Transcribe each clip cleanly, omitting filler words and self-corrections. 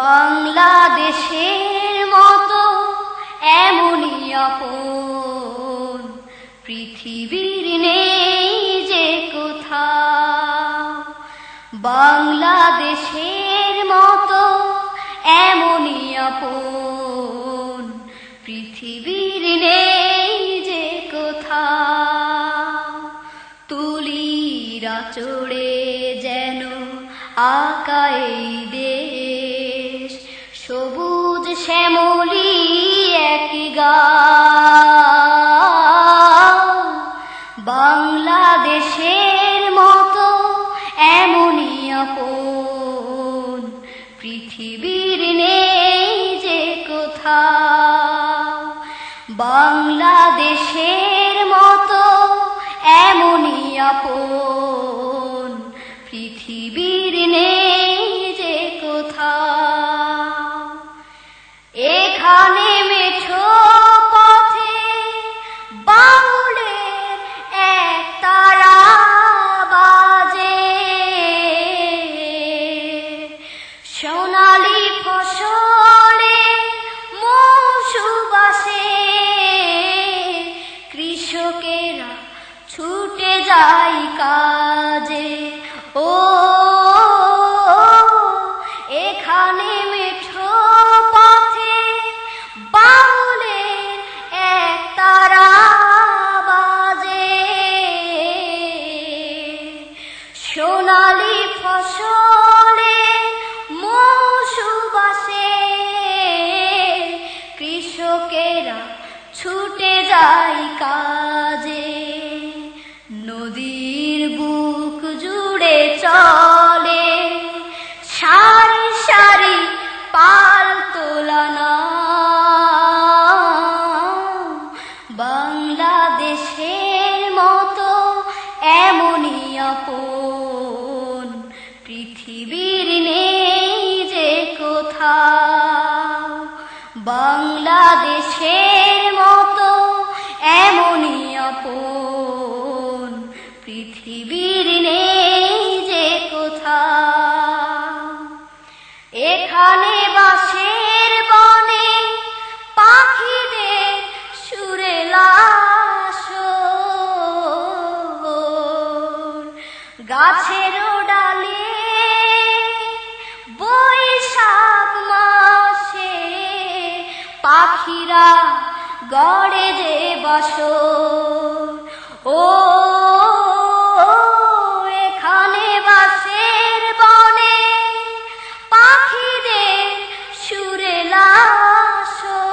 বাংলাদেশের মতো এমনই আপন পৃথিবীর নেই যে কোথাও। বাংলাদেশের মতো এমনই আপন পৃথিবীর নেই যে কোথাও। তুলির আঁচড়ে যেন আঁকায় এই দেশ, সবুজ শ্যামলী এক গাঁও। বাংলাদেশের মতো এমনই আপন পৃথিবীর নেই যে কোথাও। বাংলাদেশের মতো এমনই আপন পৃথিবীর নেই যে কোথাও। এখানে মেঠো পথে বাউলের এক তারা বাজে, সোনালি ফসলে মৌসুম আসে, কৃষকেরা ছুটে যায় কাজে। ও এখানে মেঠো পথে বাউলের এক তারা বাজে, সোনালি ফসলে মৌসুম আসে, কৃষকেরা ছুটে যায় কাজে। নদীর বুক জুড়ে চলে সারি সারি পাল তোলা নাও। বাংলাদেশের মতো এমনই আপন পৃথিবীর নেই যে কোথাও। বাংলাদেশের মতো এমনই আপন পৃথিবীর নেই যে কোথাও। এখানে বাঁশের বনে পাখিদের সুরেলা আসর, গাছের ডালে বৈশাখ মাসে পাখিরা গড়ে যে বাসর। ও এখানে বাঁশের বনে পাখিদের সুরেলা আসর,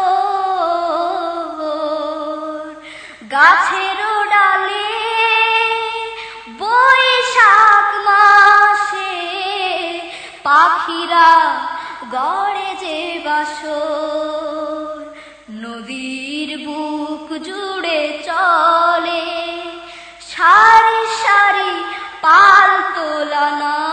গাছের ডালে বৈশাখ মাসে পাখিরা গড়ে যে বাসর। নদীর বুক জুড়ে চলে সারি সারি পাল তোলা নাও।